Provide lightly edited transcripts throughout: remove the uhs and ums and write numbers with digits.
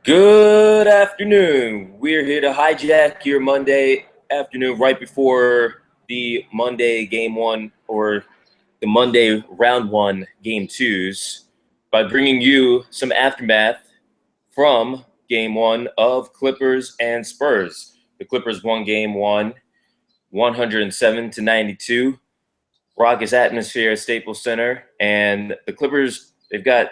Good afternoon. We're here to hijack your Monday afternoon right before the Monday game one or the Monday round one game twos by bringing you some aftermath from game one of Clippers and Spurs. The Clippers won game one 107-92. Raucous atmosphere at Staples Center, and the Clippers, they've got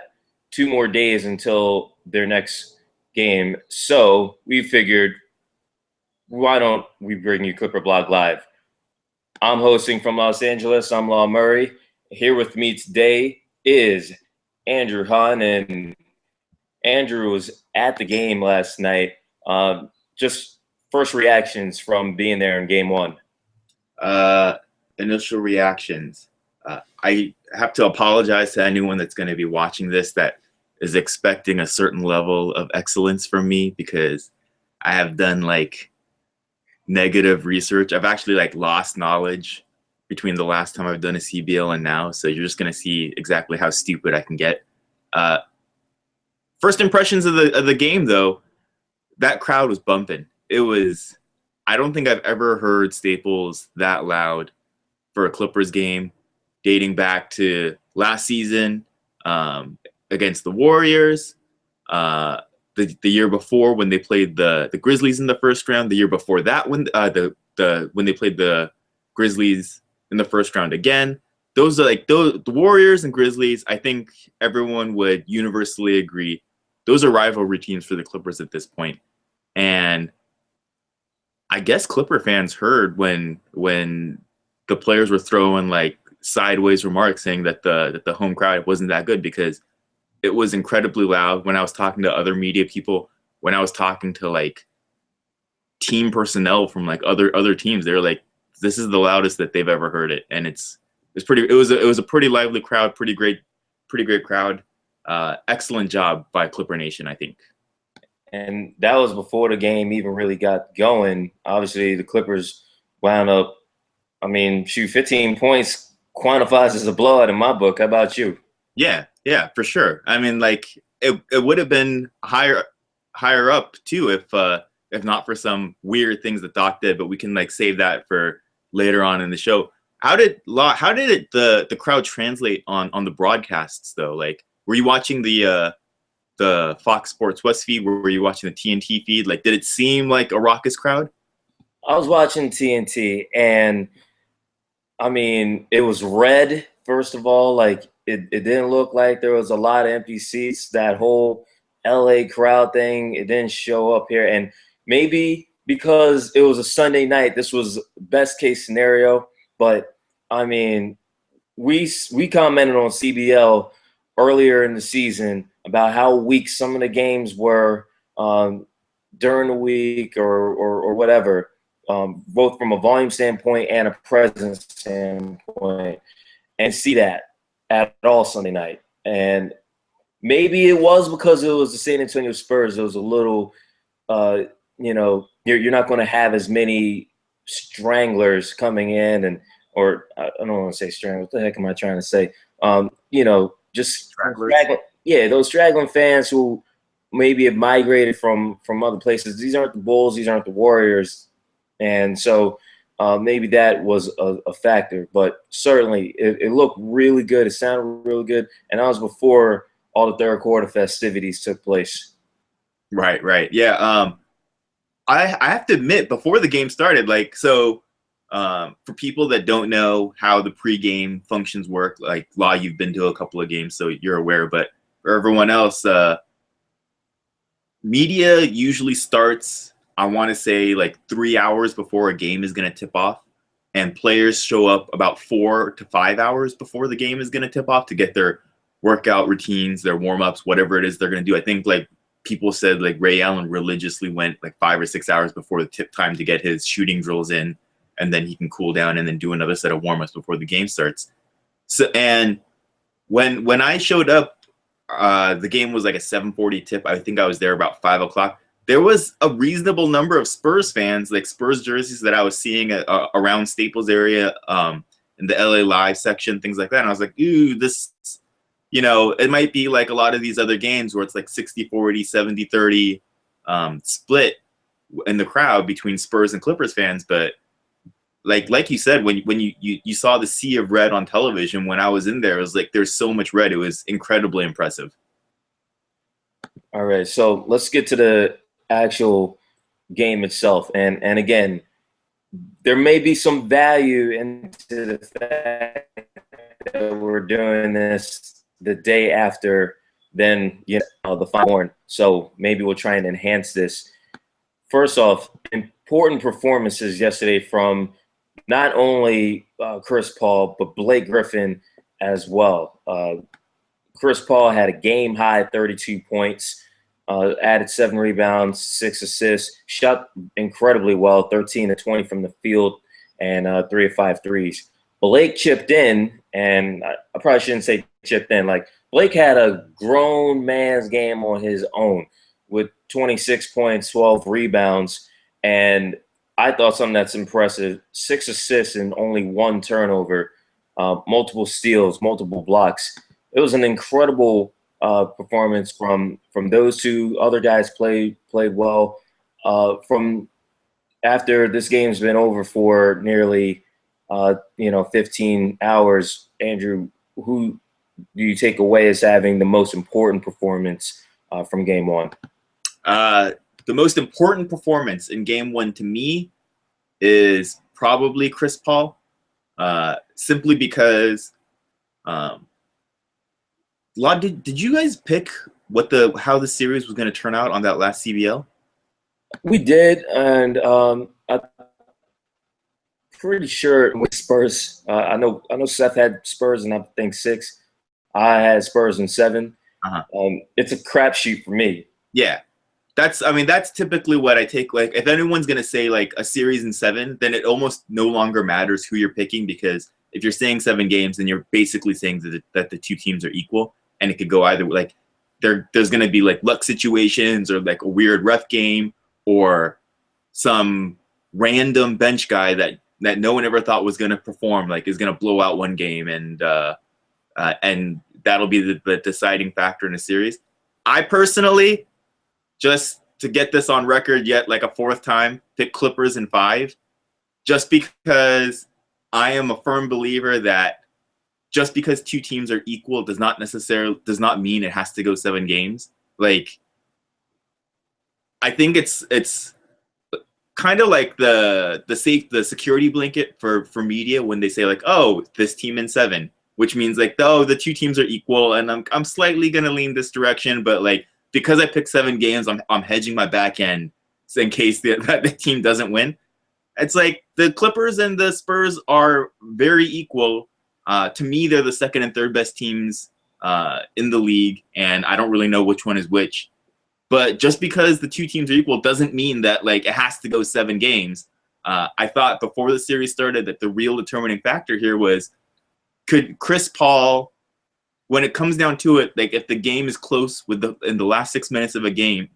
2 more days until their next game. So we figured, why don't we bring you Clipper Blog Live? I'm hosting from Los Angeles. I'm Law Murray. Here with me today is Andrew Hahn, and Andrew was at the game last night. Just first reactions from being there in game one. Uh, Initial reactions. I have to apologize to anyone that's going to be watching this that is expecting a certain level of excellence from me, because I have done like negative research. I've actually like lost knowledge between the last time I've done a CBL and now. So you're just going to see exactly how stupid I can get. Uh, First impressions of the game, though, that crowd was bumping. It was. I don't think I've ever heard Staples that loud for a Clippers game, dating back to last season against the Warriors, the year before when they played the Grizzlies in the first round, the year before that when when they played the Grizzlies in the first round again. Those are like the Warriors and Grizzlies. I think everyone would universally agree those are rivalry teams for the Clippers at this point. And I guess Clipper fans heard when the players were throwing like sideways remarks saying that the home crowd wasn't that good, because it was incredibly loud. When I was talking to other media people, when I was talking to like team personnel from like other teams, they were like, this is the loudest that they've ever heard it. And it was a pretty lively crowd, pretty great crowd. Excellent job by Clipper Nation, I think. And that was before the game even really got going. Obviously, the Clippers wound up, 15 points quantifies as a blowout in my book. How about you? Yeah, for sure. I mean, like it would have been higher up too if not for some weird things that Doc did, but we can like save that for later on in the show. How did the crowd translate on the broadcasts though? Like, were you watching the Fox Sports West feed? Were you watching the TNT feed? Like, did it seem like a raucous crowd? I was watching TNT, and it was red, first of all. Like, it didn't look like there was a lot of empty seats. That whole LA crowd thing, it didn't show up here. And maybe because it was a Sunday night, this was best case scenario. But we commented on CBL earlier in the season about how weak some of the games were during the week or whatever, both from a volume standpoint and a presence standpoint, and see that at all Sunday night. And maybe it was because it was the San Antonio Spurs. It was a little, you're not going to have as many stranglers coming in, and or I don't want to say stranglers. What the heck am I trying to say? Just those straggling fans who maybe have migrated from other places. These aren't the Bulls. These aren't the Warriors, and so maybe that was a factor. But certainly, it looked really good. It sounded really good, and that was before all the third quarter festivities took place. Right. Yeah. I have to admit, before the game started, like, so for people that don't know how the pregame functions work, like Law, you've been to a couple of games, so you're aware. But for everyone else, media usually starts, I want to say, like 3 hours before a game is going to tip off, and players show up about 4 to 5 hours before the game is going to tip off to get their workout routines, their warm-ups, whatever it is they're going to do. I think like people said like Ray Allen religiously went like 5 or 6 hours before the tip time to get his shooting drills in, and then he can cool down and then do another set of warm-ups before the game starts. So, and when I showed up, the game was like a 7:40 tip. I think I was there about 5 o'clock. There was a reasonable number of Spurs fans, like Spurs jerseys, that I was seeing around Staples area, in the LA Live section, things like that. And I was like, ooh, this you know, it might be like a lot of these other games where it's like 60-40, 70-30 split in the crowd between Spurs and Clippers fans. But like you said, when you saw the sea of red on television when I was in there, it was like there's so much red. It was incredibly impressive. All right, so let's get to the actual game itself. And again, there may be some value into the fact that we're doing this the day after then the final. So maybe we'll try and enhance this. First off, important performances yesterday from not only Chris Paul but Blake Griffin as well. Chris Paul had a game high 32 points, added 7 rebounds, 6 assists, shot incredibly well, 13 of 20 from the field, and 3 of 5 threes. Blake chipped in, and I probably shouldn't say chipped in. Like, Blake had a grown man's game on his own with 26 points, 12 rebounds, and I thought something that's impressive, 6 assists and only 1 turnover, multiple steals, multiple blocks. It was an incredible performance from those two. Other guys played well. From after this game's been over for nearly 15 hours, Andrew, who do you take away as having the most important performance from game one? The most important performance in game one to me is probably Chris Paul, simply because did you guys pick how the series was going to turn out on that last CBL? We did, and I'm pretty sure with Spurs. I know Seth had Spurs, and I think 6. I had Spurs in 7. It's a crapshoot for me. Yeah, that's typically what I take. Like, if anyone's going to say like a series in 7, then it almost no longer matters who you're picking, because if you're saying 7 games, then you're basically saying that the two teams are equal. And it could go either way. Like there's going to be like luck situations or like a weird ref game or some random bench guy that no one ever thought was going to perform, like is going to blow out one game, and that'll be the deciding factor in a series. I personally, just to get this on record yet like a 4th time, pick Clippers in 5, just because I am a firm believer that just because 2 teams are equal does not mean it has to go 7 games. Like, I think it's kind of like the security blanket for media when they say like, oh, this team in 7, which means like, oh, the 2 teams are equal, and I'm slightly gonna lean this direction, but like because I picked 7 games, I'm hedging my back end in case the team doesn't win. It's like the Clippers and the Spurs are very equal. To me, they're the 2nd and 3rd best teams in the league, and I don't really know which one is which. But just because the 2 teams are equal doesn't mean that like it has to go 7 games. I thought before the series started that the real determining factor here was, could Chris Paul, when it comes down to it, like if the game is close in the last 6 minutes of a game,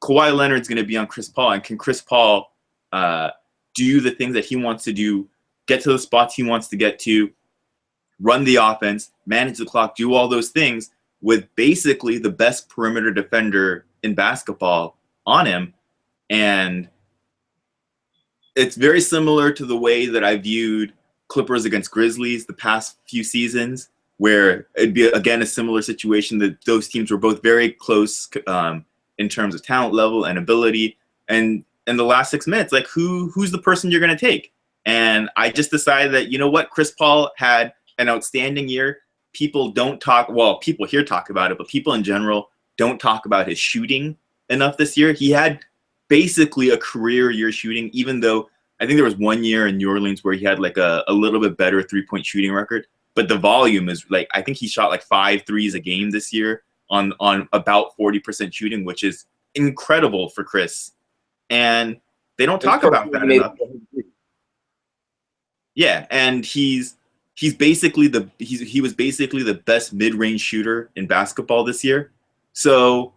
Kawhi Leonard's going to be on Chris Paul, and can Chris Paul do the things that he wants to do, get to the spots he wants to get to, run the offense, manage the clock, do all those things with basically the best perimeter defender in basketball on him. And it's very similar to the way that I viewed Clippers against Grizzlies the past few seasons, where it'd be, again, a similar situation that those teams were both very close in terms of talent level and ability. And in the last 6 minutes, like who's the person you're going to take? And I just decided that, you know what, Chris Paul had an outstanding year. People here talk about it, but people in general don't talk about his shooting enough this year. He had basically a career year shooting, even though I think there was 1 year in New Orleans where he had like a little bit better 3-point shooting record. But the volume is like, I think he shot like 5 threes a game this year on about 40% shooting, which is incredible for Chris. And they don't talk about that enough. Yeah, and he was basically the best mid-range shooter in basketball this year. So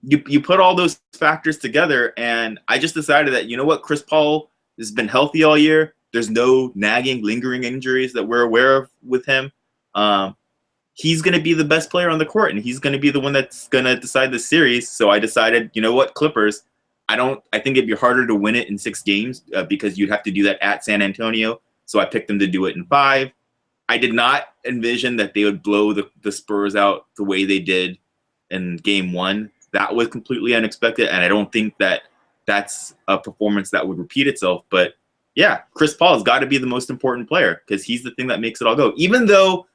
you put all those factors together, and I just decided that, you know what, Chris Paul has been healthy all year. There's no nagging, lingering injuries that we're aware of with him. he's going to be the best player on the court, and he's going to be the one that's going to decide the series. So I decided, you know what, Clippers, I think it'd be harder to win it in 6 games because you'd have to do that at San Antonio. So I picked them to do it in 5. I did not envision that they would blow the Spurs out the way they did in game 1. That was completely unexpected, and I don't think that that's a performance that would repeat itself. But yeah, Chris Paul has got to be the most important player because he's the thing that makes it all go. Even though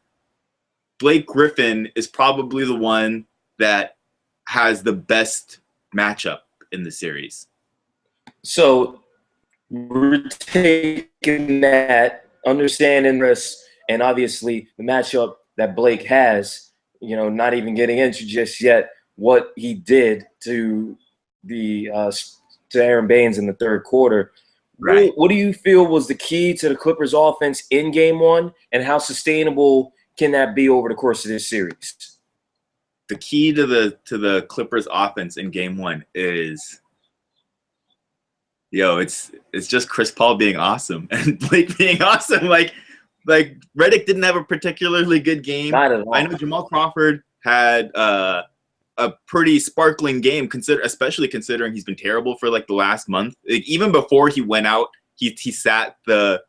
Blake Griffin is probably the one that has the best matchup in the series. So we're taking that, understanding this, and obviously the matchup that Blake has, not even getting into just yet what he did to to Aaron Baines in the third quarter. Right. What do you feel was the key to the Clippers offense in game 1, and how sustainable can that be over the course of this series? The key to the Clippers offense in game 1 is, it's just Chris Paul being awesome and Blake being awesome. Like Redick didn't have a particularly good game. Not at all. I know Jamal Crawford had a pretty sparkling game, especially considering he's been terrible for like the last month. Like, even before he went out, he sat 3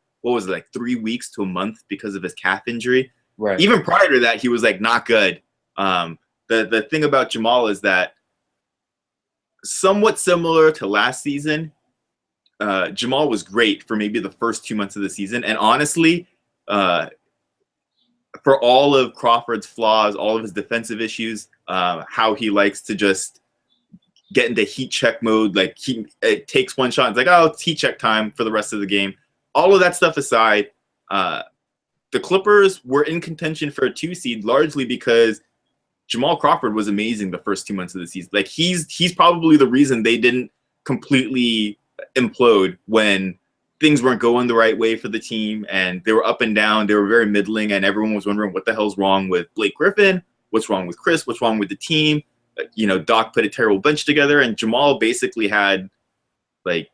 weeks to a month because of his calf injury. Right. Even prior to that, he was like not good. The thing about Jamal is that, somewhat similar to last season, Jamal was great for maybe the first 2 months of the season, and honestly, for all of Crawford's flaws, all of his defensive issues, how he likes to just get into heat check mode, like it takes one shot, it's like, oh, it's heat check time for the rest of the game. All of that stuff aside, the Clippers were in contention for a 2 seed largely because Jamal Crawford was amazing the first 2 months of the season. Like he's probably the reason they didn't completely implode when things weren't going the right way for the team and they were up and down. They were very middling, and everyone was wondering what the hell's wrong with Blake Griffin, what's wrong with Chris, what's wrong with the team. Doc put a terrible bench together, and Jamal basically had like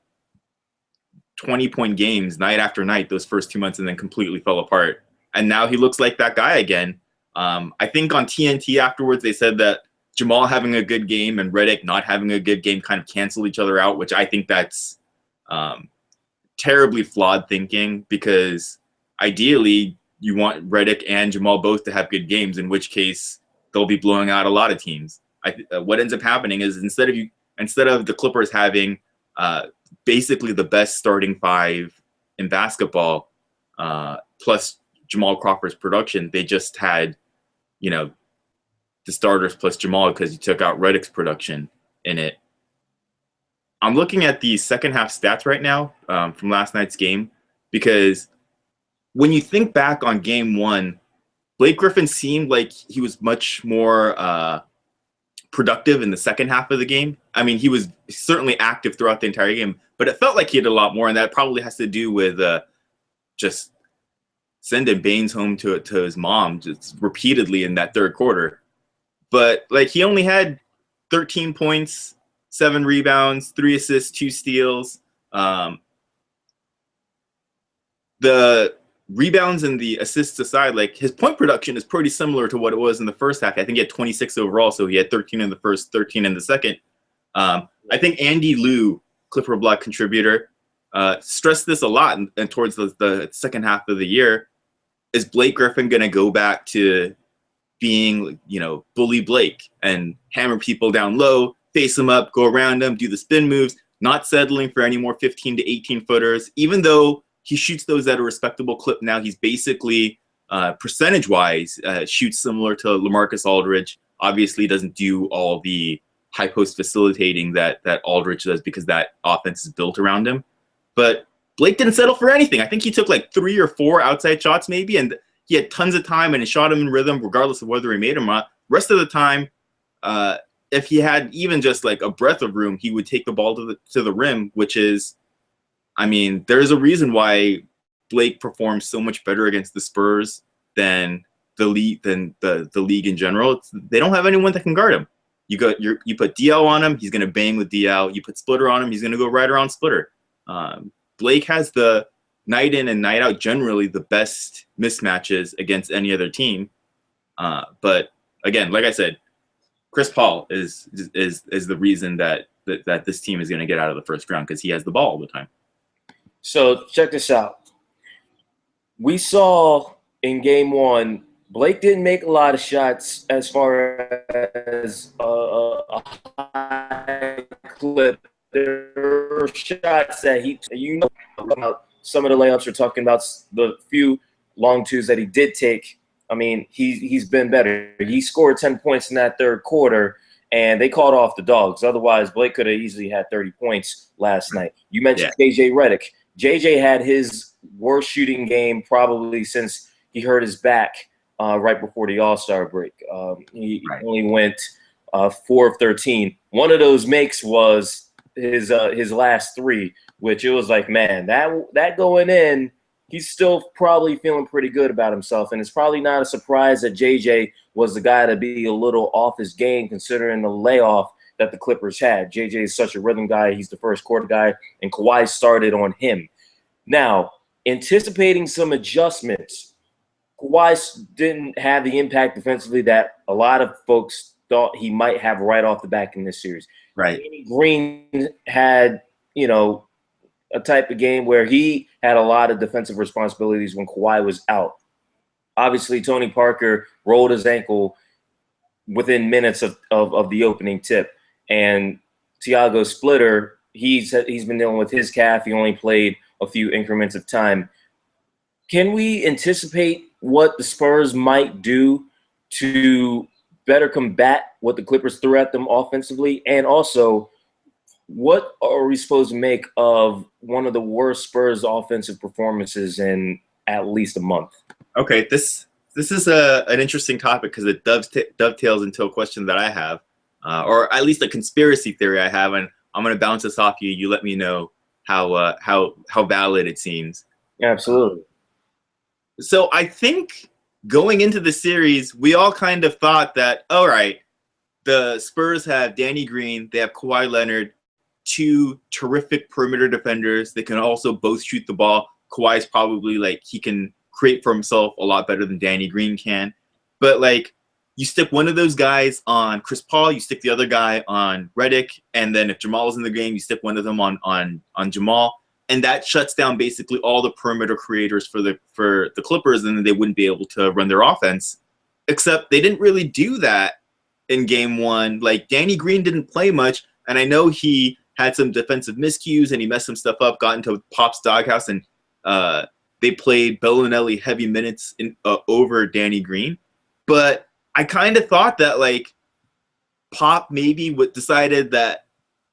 20-point games night after night those first 2 months and then completely fell apart. And now he looks like that guy again. I think on TNT afterwards they said that Jamal having a good game and Redick not having a good game kind of cancel each other out, which I think that's terribly flawed thinking, because ideally you want Redick and Jamal both to have good games, in which case they'll be blowing out a lot of teams. What ends up happening is instead of the Clippers having basically the best starting 5 in basketball, plus Jamal Crawford's production, they just had, the starters plus Jamal because you took out Redick's production in it. I'm looking at the second half stats right now from last night's game, because when you think back on game 1, Blake Griffin seemed like he was much more productive in the second half of the game. I mean, he was certainly active throughout the entire game, but it felt like he had a lot more, and that probably has to do with just sending Baines home to his mom just repeatedly in that third quarter. But like, he only had 13 points, 7 rebounds, 3 assists, 2 steals. The rebounds and the assists aside, like, his point production is pretty similar to what it was in the first half. I think he had 26 overall, so he had 13 in the first, 13 in the second. I think Andy Liu, Clipper Block contributor, stressed this a lot and towards the second half of the year. Is Blake Griffin going to go back to being, bully Blake and hammer people down low, face them up, go around them, do the spin moves, not settling for any more 15 to 18 footers? Even though he shoots those at a respectable clip now, he's basically, percentage-wise, shoots similar to LaMarcus Aldridge. Obviously doesn't do all the high post facilitating that Aldridge does, because that offense is built around him. But Blake didn't settle for anything. I think he took like 3 or 4 outside shots maybe, and he had tons of time and he shot him in rhythm regardless of whether he made them or not. Rest of the time, if he had even just like a breath of room, he would take the ball to the rim, which is, I mean, there's a reason why Blake performs so much better against the Spurs than the league in general. They don't have anyone that can guard him. You put DL on him, he's going to bang with DL. You put Splitter on him, he's going to go right around Splitter. Blake has the night in and night out generally the best mismatches against any other team. But again, like I said, Chris Paul is the reason that this team is going to get out of the first round because he has the ball all the time. So check this out. We saw in game one, Blake didn't make a lot of shots as far as a high clip. There were shots that about some of the layups. We're talking about the few long twos that he did take. I mean, he's been better. He scored 10 points in that third quarter, and they called off the dogs. Otherwise, Blake could have easily had 30 points last night. You mentioned JJ Redick. JJ had his worst shooting game probably since he hurt his back right before the All-Star break. He only went 4 of 13. One of those makes was his last three, which it was like, man, that going in, he's still probably feeling pretty good about himself. And it's probably not a surprise that JJ was the guy to be a little off his game considering the layoff that the Clippers had. JJ is such a rhythm guy. He's the first quarter guy, and Kawhi started on him. Now, anticipating some adjustments, Kawhi didn't have the impact defensively that a lot of folks thought he might have right off the back in this series. Right. Danny Green had, a type of game where he had a lot of defensive responsibilities when Kawhi was out. Obviously, Tony Parker rolled his ankle within minutes of the opening tip. And Thiago Splitter, he's been dealing with his calf. He only played a few increments of time. Can we anticipate what the Spurs might do to better combat what the Clippers threw at them offensively? And also, what are we supposed to make of one of the worst Spurs offensive performances in at least a month? Okay, this is an interesting topic because it dovetails into a question that I have, or at least a conspiracy theory I have, and I'm going to bounce this off you. You let me know how valid it seems. Absolutely. So I think going into the series, we all kind of thought that, all right, the Spurs have Danny Green, they have Kawhi Leonard, two terrific perimeter defenders. They can also both shoot the ball. Kawhi's probably he can create for himself a lot better than Danny Green can. But you stick one of those guys on Chris Paul, you stick the other guy on Redick, and then if Jamal's in the game, you stick one of them on Jamal, and that shuts down basically all the perimeter creators for the Clippers, and then they wouldn't be able to run their offense. Except they didn't really do that in game one. Danny Green didn't play much, and I know he had some defensive miscues and he messed some stuff up, got into Pop's doghouse, and they played Bellinelli heavy minutes over Danny Green. But I kind of thought that Pop maybe decided that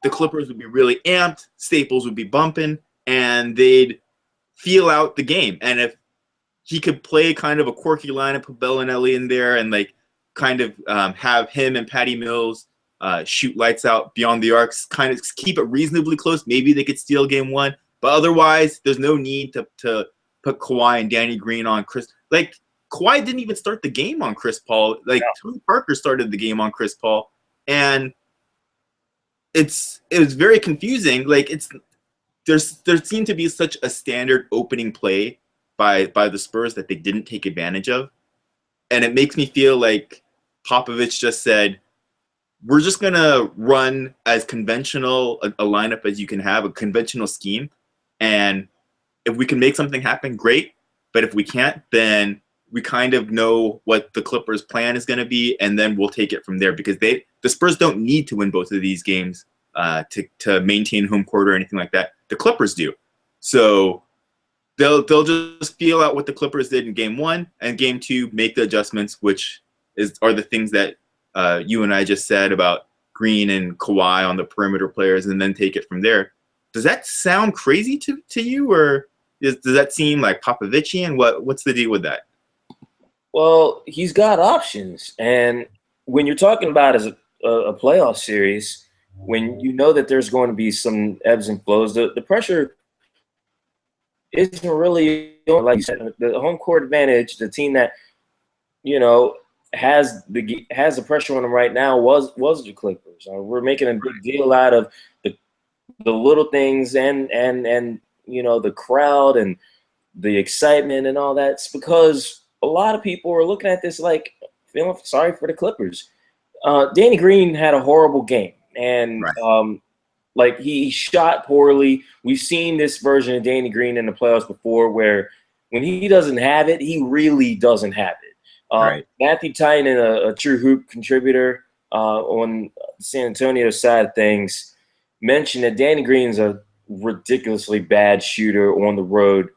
the Clippers would be really amped, Staples would be bumping, and they'd feel out the game. And if he could play kind of a quirky lineup, put Bellinelli in there, and kind of have him and Patty Mills shoot lights out beyond the arcs, kind of keep it reasonably close. Maybe they could steal game one, but otherwise, there's no need to put Kawhi and Danny Green on Chris. Kawhi didn't even start the game on Chris Paul. Tony Parker started the game on Chris Paul, and it was very confusing. There seemed to be such a standard opening play by the Spurs that they didn't take advantage of, and it makes me feel like Popovich just said, we're just going to run as conventional a lineup as you can have, a conventional scheme. And if we can make something happen, great. But if we can't, then we kind of know what the Clippers' plan is going to be, and then we'll take it from there because the Spurs don't need to win both of these games to maintain home court or anything like that. The Clippers do. So they'll just feel out what the Clippers did in game one, and game two, make the adjustments, which are the things that you and I just said about Green and Kawhi on the perimeter players, and then take it from there. Does that sound crazy to you, or does that seem like Popovichian? What's the deal with that? Well, he's got options, and when you're talking about as a playoff series, when you know that there's going to be some ebbs and flows, the pressure isn't really, like you said, the home court advantage. The team that has the pressure on them right now was the Clippers. We're making a big deal out of the little things and the crowd and the excitement and all that. It's because a lot of people are looking at this like feeling sorry for the Clippers. Danny Green had a horrible game, and Right. like he shot poorly. We've seen this version of Danny Green in the playoffs before, where when he doesn't have it, he really doesn't have it. Right. Matthew Tynan, a true hoop contributor on San Antonio side of things, mentioned that Danny Green's a ridiculously bad shooter on the road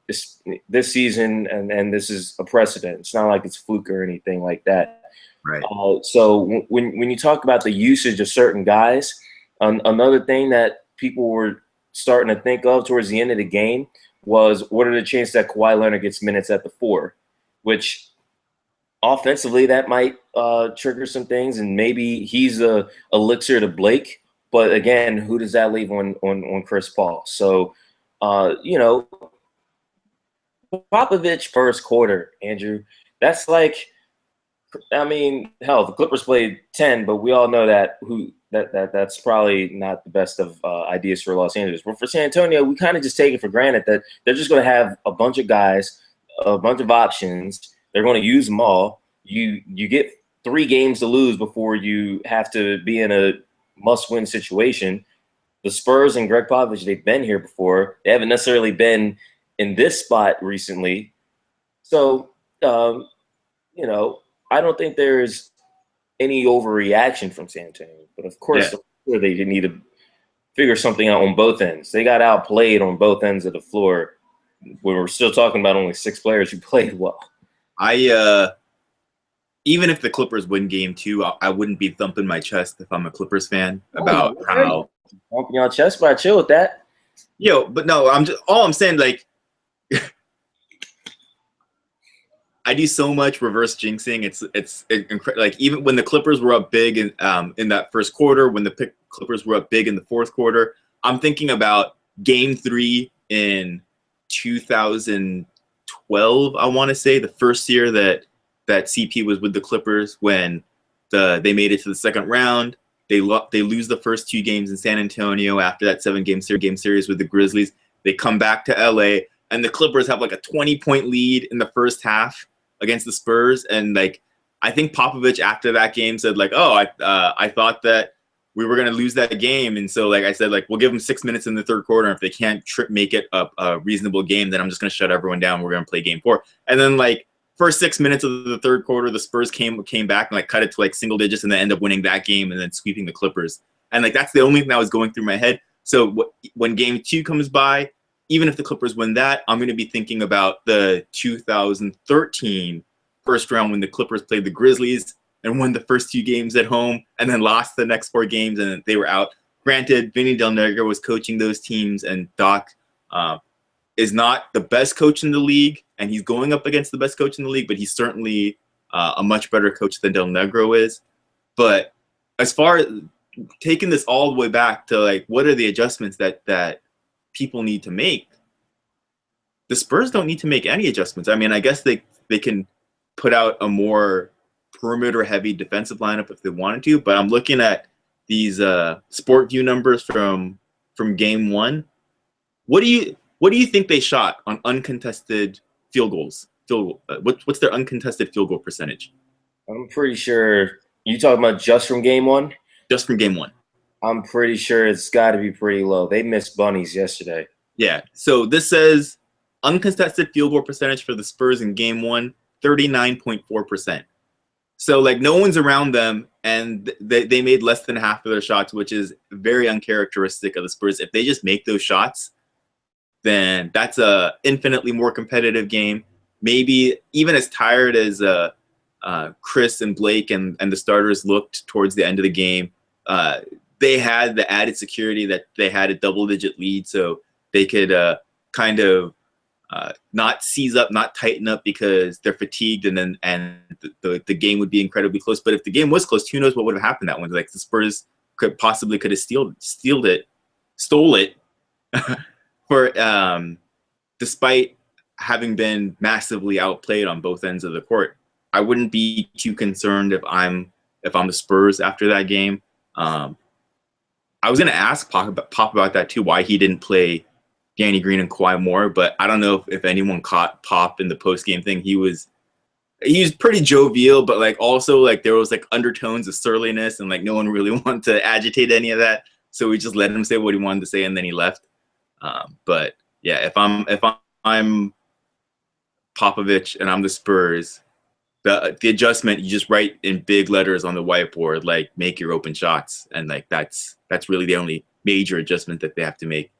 this season, and this is a precedent. It's not like it's fluke or anything like that. Right. So when you talk about the usage of certain guys, another thing that people were starting to think of towards the end of the game was what are the chances that Kawhi Leonard gets minutes at the 4, which offensively that might trigger some things, and maybe he's a elixir to Blake. But again, who does that leave on Chris Paul? So, Popovich first quarter, Andrew, that's like, I mean, hell, the Clippers played 10, but we all know that's probably not the best of ideas for Los Angeles. But for San Antonio, we kind of just take it for granted that they're just going to have a bunch of guys, a bunch of options. They're going to use them all. You get 3 games to lose before you have to be in a must-win situation. The Spurs and Greg Popovich, they've been here before. They haven't necessarily been in this spot recently. So, I don't think there's any overreaction from San Antonio. But of course, Yeah. they need to figure something out on both ends. They got outplayed on both ends of the floor. We're still talking about only 6 players who played well. Even if the Clippers win game 2, I wouldn't be thumping my chest if I'm a Clippers fan about how Thumping your chest, but I chill with that. but no, I'm saying, like, I do so much reverse jinxing. It's like, even when the Clippers were up big in that first quarter, when the Clippers were up big in the fourth quarter, I'm thinking about game 3 in 2012. I want to say the first year that CP was with the Clippers, when they made it to the second round. They lose the first 2 games in San Antonio after that 7-game series with the Grizzlies. They come back to LA, and the Clippers have like a 20-point lead in the first half against the Spurs. And like, I think Popovich after that game said, like, oh, I thought that we were going to lose that game. And so, like I said, like, we'll give them 6 minutes in the third quarter. And if they can't make it a reasonable game, then I'm just going to shut everyone down. We're going to play game 4. And then, like, first 6 minutes of the third quarter, the Spurs came back and like cut it to like single digits, and then end up winning that game and then sweeping the Clippers. And like, that's the only thing that was going through my head. So when game 2 comes by, even if the Clippers win that, I'm going to be thinking about the 2013 first round when the Clippers played the Grizzlies and won the first 2 games at home, and then lost the next 4 games, and they were out. Granted, Vinny Del Negro was coaching those teams, and Doc is not the best coach in the league, and he's going up against the best coach in the league, but he's certainly a much better coach than Del Negro is. But as far as taking this all the way back to, like, what are the adjustments that people need to make, the Spurs don't need to make any adjustments. I mean, I guess they can put out a more perimeter-heavy defensive lineup if they wanted to, but I'm looking at these Sport View numbers from game 1. What do you think they shot on uncontested field goals? What's their uncontested field goal percentage? I'm pretty sure you talking about just from game 1. Just from game 1. I'm pretty sure it's got to be pretty low. They missed bunnies yesterday. Yeah. So this says uncontested field goal percentage for the Spurs in game 1, 39.4%. So, like, no one's around them, and they made less than half of their shots, which is very uncharacteristic of the Spurs. If they just make those shots, then that's a infinitely more competitive game. Maybe even as tired as Chris and Blake and the starters looked towards the end of the game, they had the added security that they had a double-digit lead, so they could kind of not seize up, not tighten up because they're fatigued, and the game would be incredibly close. But if the game was close, who knows what would have happened that one? Like, the Spurs could have stole it for despite having been massively outplayed on both ends of the court. I wouldn't be too concerned if I'm the Spurs after that game. I was going to ask Pop about that too, why he didn't play Danny Green and Kawhi more, but I don't know if anyone caught Pop in the post-game thing. He was he's pretty jovial, but like also like there was like undertones of surliness, and like no one really wanted to agitate any of that. So we just let him say what he wanted to say, and then he left. But yeah, if I'm Popovich and I'm the Spurs, the adjustment you just write in big letters on the whiteboard, like make your open shots, and like that's really the only major adjustment that they have to make.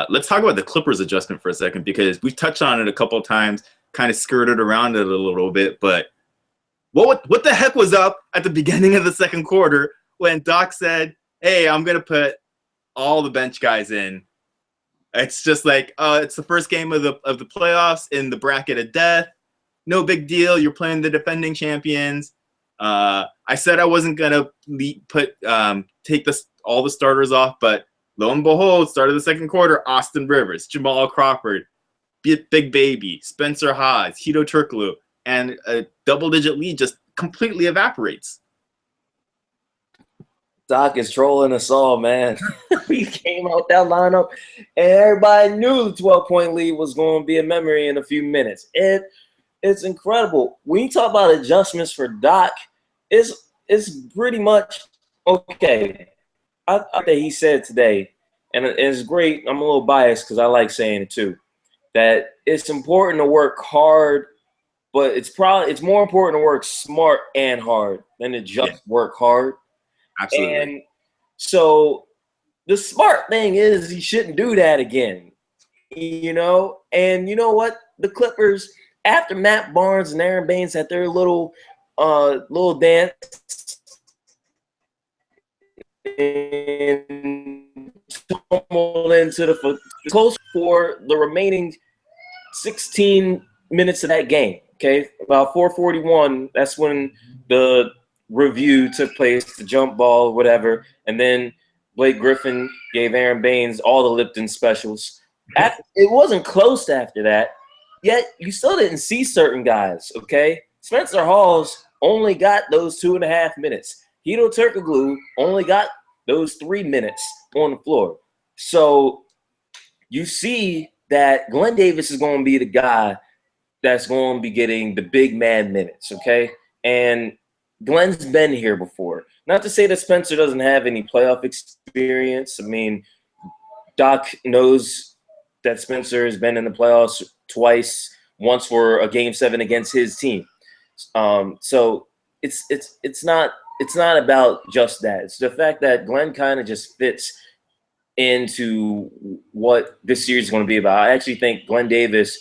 Let's talk about the Clippers adjustment for a second, because we've touched on it a couple of times, kind of skirted around it a little bit. But what the heck was up at the beginning of the second quarter when Doc said, "Hey, I'm gonna put all the bench guys in"? It's just like, it's the first game of the playoffs in the bracket of death. No big deal. You're playing the defending champions. I said I wasn't gonna take all the starters off, but lo and behold, start of the second quarter, Austin Rivers, Jamal Crawford, Big Baby, Spencer Haas, Hito Turkoglu, and a double-digit lead just completely evaporates. Doc is trolling us all, man. We came out that lineup, and everybody knew the 12-point lead was going to be a memory in a few minutes. It's incredible. When you talk about adjustments for Doc, it's pretty much okay. I think he said today, and it's great. I'm a little biased because I like saying it too, that it's important to work hard, but it's more important to work smart and hard than to just work hard. Absolutely. And so the smart thing is he shouldn't do that again, you know? And you know what? The Clippers, after Matt Barnes and Aaron Baines had their little dance and tumbled into the close for the remaining 16 minutes of that game, okay? About 4:41, that's when the review took place, the jump ball, whatever, and then Blake Griffin gave Aaron Baines all the Lipton specials. It wasn't close after that, yet you still didn't see certain guys, okay? Spencer Hawes only got those 2.5 minutes. Hito Turkoglu only got those 3 minutes on the floor. So you see that Glenn Davis is going to be the guy that's going to be getting the big man minutes, okay? And Glenn's been here before. Not to say that Spencer doesn't have any playoff experience. I mean, Doc knows that Spencer has been in the playoffs twice, once for a Game 7 against his team. So it's not about just that. It's the fact that Glenn kind of just fits into what this series is going to be about. I actually think Glenn Davis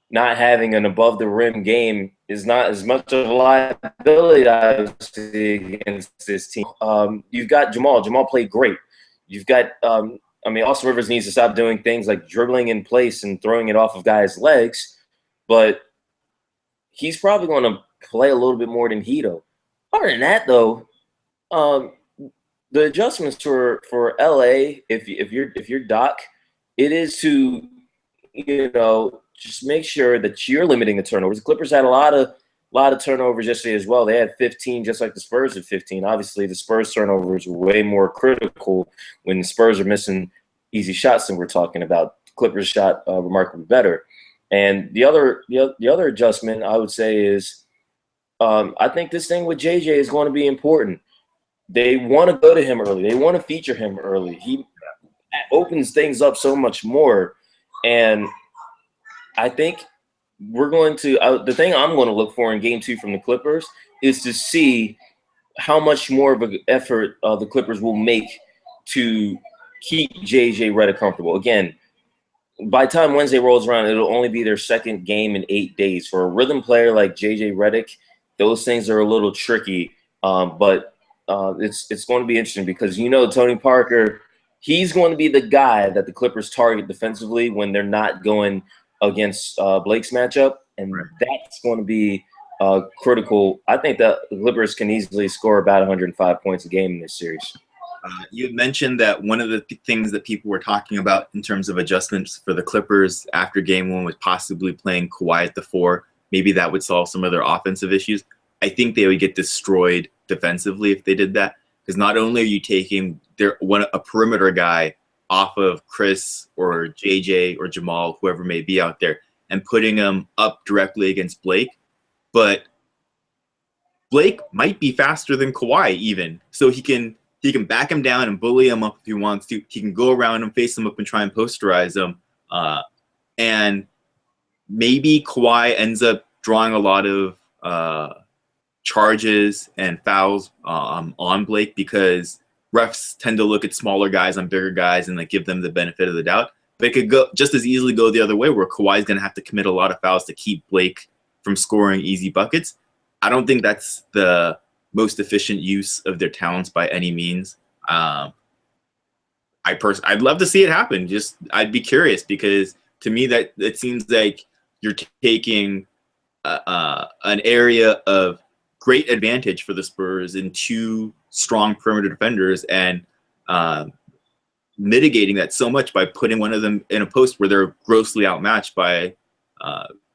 not having an above the rim game is not as much of a liability I see against this team. You've got Jamal. Jamal played great. You've got, Austin Rivers needs to stop doing things like dribbling in place and throwing it off of guys' legs, but he's probably going to play a little bit more than Hito. Other than that, though, the adjustments for LA, if you're Doc, it is to, just make sure that you're limiting the turnovers. The Clippers had a lot of turnovers yesterday as well. They had 15, just like the Spurs had 15. Obviously, the Spurs turnovers were way more critical when the Spurs are missing easy shots than we're talking about. The Clippers shot remarkably better. And the other adjustment I would say is I think this thing with JJ is going to be important. They want to go to him early. They want to feature him early. He opens things up so much more. And I think we're going to the thing I'm going to look for in Game 2 from the Clippers is to see how much more of an effort the Clippers will make to keep JJ Redick comfortable. Again, by the time Wednesday rolls around, it'll only be their second game in 8 days. For a rhythm player like JJ Redick, those things are a little tricky, but it's going to be interesting because Tony Parker, he's going to be the guy that the Clippers target defensively when they're not going against Blake's matchup, and that's going to be critical. I think that the Clippers can easily score about 105 points a game in this series. You mentioned that one of the things that people were talking about in terms of adjustments for the Clippers after Game 1 was possibly playing Kawhi at the 4. Maybe that would solve some of their offensive issues. I think they would get destroyed defensively if they did that, because not only are you taking a perimeter guy off of Chris or JJ or Jamal, whoever may be out there, and putting him up directly against Blake, but Blake might be faster than Kawhi even, so he can back him down and bully him up if he wants to. He can go around him, face him up, and try and posterize him. And maybe Kawhi ends up drawing a lot of charges and fouls on Blake because refs tend to look at smaller guys on bigger guys and like give them the benefit of the doubt. But it could go just as easily go the other way, where Kawhi's going to have to commit a lot of fouls to keep Blake from scoring easy buckets. I don't think that's the most efficient use of their talents by any means. I'd love to see it happen. Just I'd be curious, because to me that it seems like you're taking an area of great advantage for the Spurs in two strong perimeter defenders and mitigating that so much by putting one of them in a post where they're grossly outmatched by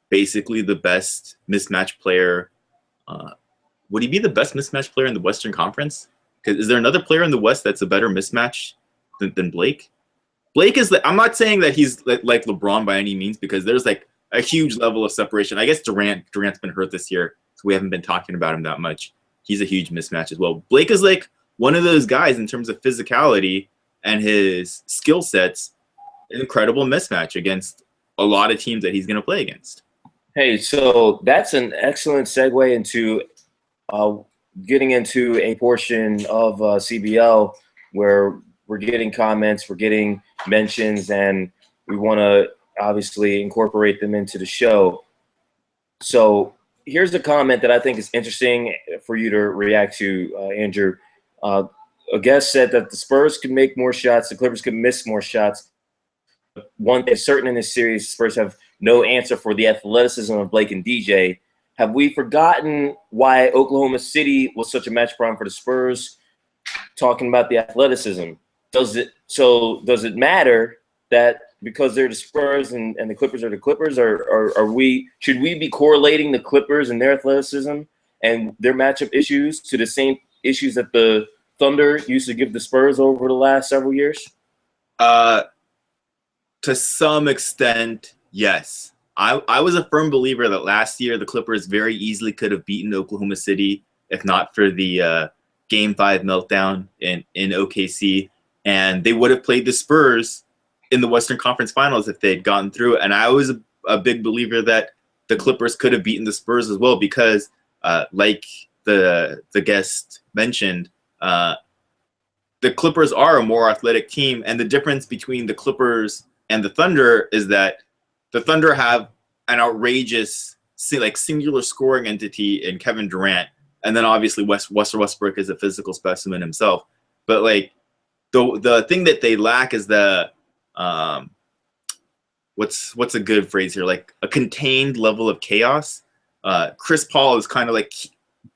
basically the best mismatch player. Would he be the best mismatch player in the Western Conference? Because is there another player in the West that's a better mismatch than Blake? Blake is I'm not saying that he's like LeBron by any means, because there's like a huge level of separation. I guess Durant's been hurt this year, so we haven't been talking about him that much. He's a huge mismatch as well. Blake is like one of those guys in terms of physicality and his skill sets, an incredible mismatch against a lot of teams that he's going to play against. Hey, so that's an excellent segue into getting into a portion of CBL where we're getting comments, we're getting mentions, and we want to obviously incorporate them into the show. So here's a comment that I think is interesting for you to react to, Andrew. A guest said that the Spurs could make more shots, the Clippers could miss more shots. One thing certain in this series, Spurs have no answer for the athleticism of Blake and DJ. Have we forgotten why Oklahoma City was such a match problem for the Spurs? Talking about the athleticism, does it matter that because they're the Spurs and the Clippers are the Clippers, or should we be correlating the Clippers and their athleticism and their matchup issues to the same issues that the Thunder used to give the Spurs over the last several years? To some extent, yes. I was a firm believer that last year the Clippers very easily could have beaten Oklahoma City if not for the Game 5 meltdown in OKC, and they would have played the Spurs in the Western Conference Finals if they had gotten through. And I was a big believer that the Clippers could have beaten the Spurs as well, because like the guest mentioned, the Clippers are a more athletic team, and the difference between the Clippers and the Thunder is that the Thunder have an outrageous, like, singular scoring entity in Kevin Durant, and then obviously Westbrook is a physical specimen himself. But like the thing that they lack is the what's a good phrase here? Like a contained level of chaos. Chris Paul is kind of like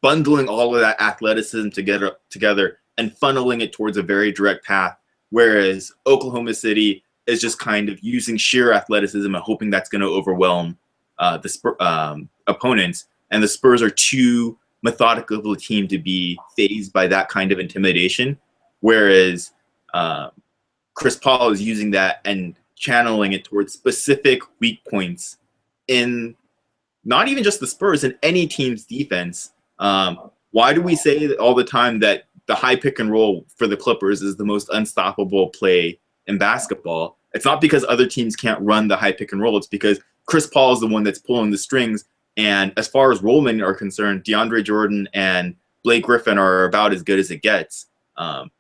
bundling all of that athleticism together and funneling it towards a very direct path, whereas Oklahoma City is just kind of using sheer athleticism and hoping that's going to overwhelm the opponents. And the Spurs are too methodical of a team to be fazed by that kind of intimidation, whereas Chris Paul is using that and channeling it towards specific weak points in not even just the Spurs, in any team's defense. Why do we say all the time that the high pick and roll for the Clippers is the most unstoppable play in basketball? It's not because other teams can't run the high pick and roll. It's because Chris Paul is the one that's pulling the strings. And as far as rollmen are concerned, DeAndre Jordan and Blake Griffin are about as good as it gets. And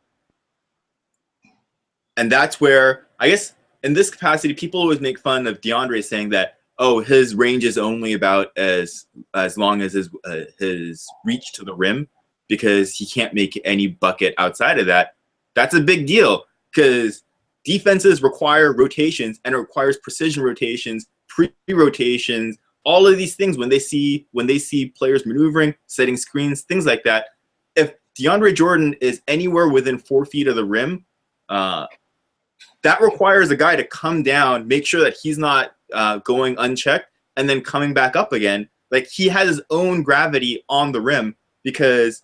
that's where, I guess, in this capacity, people always make fun of DeAndre, saying that, oh, his range is only about as long as his reach to the rim, because he can't make any bucket outside of that. That's a big deal, because defenses require rotations, and it requires precision rotations, pre-rotations, all of these things when they see players maneuvering, setting screens, things like that. If DeAndre Jordan is anywhere within 4 feet of the rim, that requires a guy to come down, make sure that he's not going unchecked, and then coming back up again. Like, he has his own gravity on the rim, because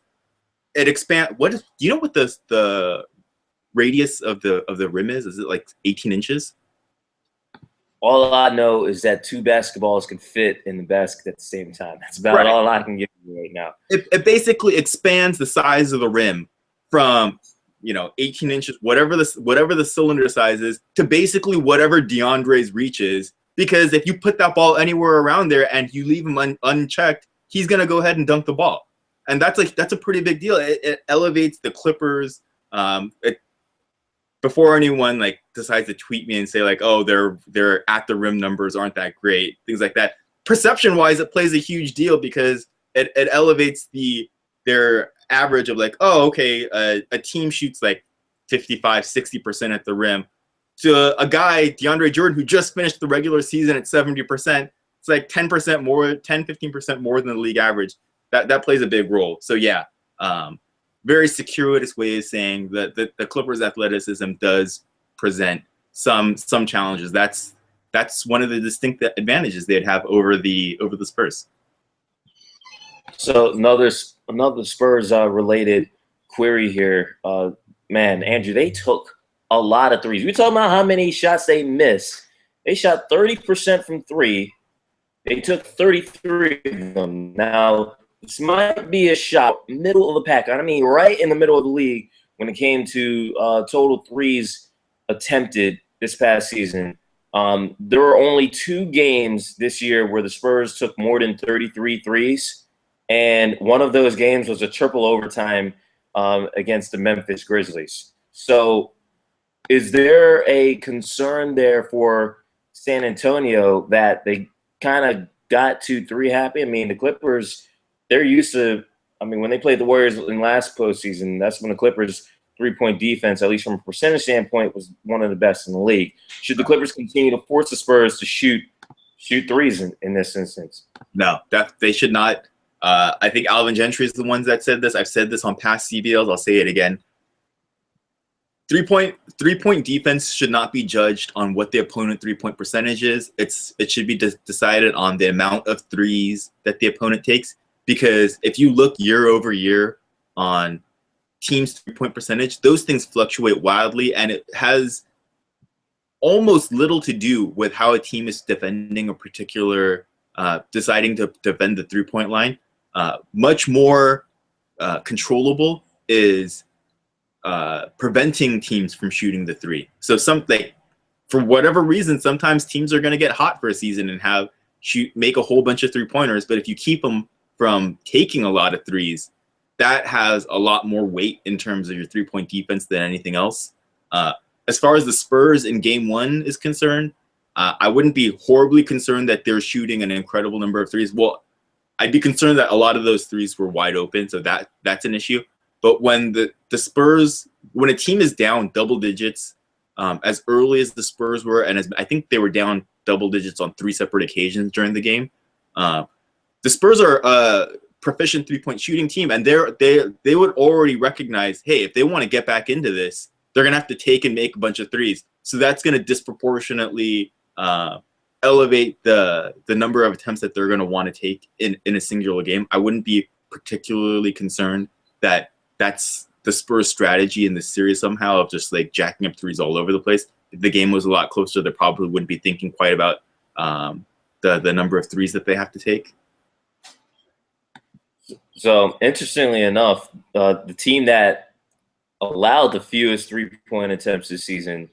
it expands. Do you know what the radius of the rim is? Is it like 18 inches? All I know is that two basketballs can fit in the basket at the same time. That's about Right. all I can give you right now. It basically expands the size of the rim from 18 inches, whatever the cylinder size is, to basically whatever DeAndre's reach is. Because if you put that ball anywhere around there and you leave him unchecked, he's gonna go ahead and dunk the ball, and that's a pretty big deal. It elevates the Clippers. Before anyone decides to tweet me and say oh, their at the rim numbers aren't that great, things like that. Perception wise, it plays a huge deal because it elevates their average of oh, okay, a team shoots 55-60% at the rim, to a guy, DeAndre Jordan, who just finished the regular season at 70%. It's 10% more, 10-15% more than the league average. That plays a big role. So yeah, very circuitous way of saying that the Clippers' athleticism does present some challenges. That's one of the distinct advantages they'd have over the Spurs. So another Spurs related query here. Man, Andrew, they took a lot of threes. We talking about how many shots they missed. They shot 30% from three. They took 33 of them. Now, this might be a shot middle of the pack. I mean, right in the middle of the league when it came to total threes attempted this past season. There were only 2 games this year where the Spurs took more than 33 threes, and one of those games was a triple overtime against the Memphis Grizzlies. So is there a concern there for San Antonio that they kind of got 2-3 happy? I mean, the Clippers, they're used to – I mean, when they played the Warriors in last postseason, that's when the Clippers' three-point defense, at least from a percentage standpoint, was one of the best in the league. Should the Clippers continue to force the Spurs to shoot threes in this instance? No, they should not. I think Alvin Gentry is the ones that said this. I've said this on past CBLs. I'll say it again. Three-point defense should not be judged on what the opponent three-point percentage is. It should be decided on the amount of threes that the opponent takes. Because if you look year over year on teams' three-point percentage, those things fluctuate wildly, and it has almost little to do with how a team is defending a particular, deciding to defend the three-point line. Much more controllable is preventing teams from shooting the three. So for whatever reason, sometimes teams are going to get hot for a season and make a whole bunch of three-pointers, but if you keep them from taking a lot of threes, that has a lot more weight in terms of your three-point defense than anything else. As far as the Spurs in Game 1 is concerned, I wouldn't be horribly concerned that they're shooting an incredible number of threes. Well, I'd be concerned that a lot of those threes were wide open, so that's an issue. But when the Spurs, when a team is down double digits, as early as the Spurs were, and I think they were down double digits on 3 separate occasions during the game, the Spurs are a proficient three-point shooting team, and they would already recognize, hey, if they want to get back into this, they're going to have to take and make a bunch of threes. So that's going to disproportionately elevate the number of attempts that they're going to want to take in a singular game. I wouldn't be particularly concerned that that's the Spurs strategy in this series somehow of just jacking up threes all over the place. If the game was a lot closer, they probably wouldn't be thinking quite about the number of threes that they have to take. So, interestingly enough, the team that allowed the fewest three-point attempts this season,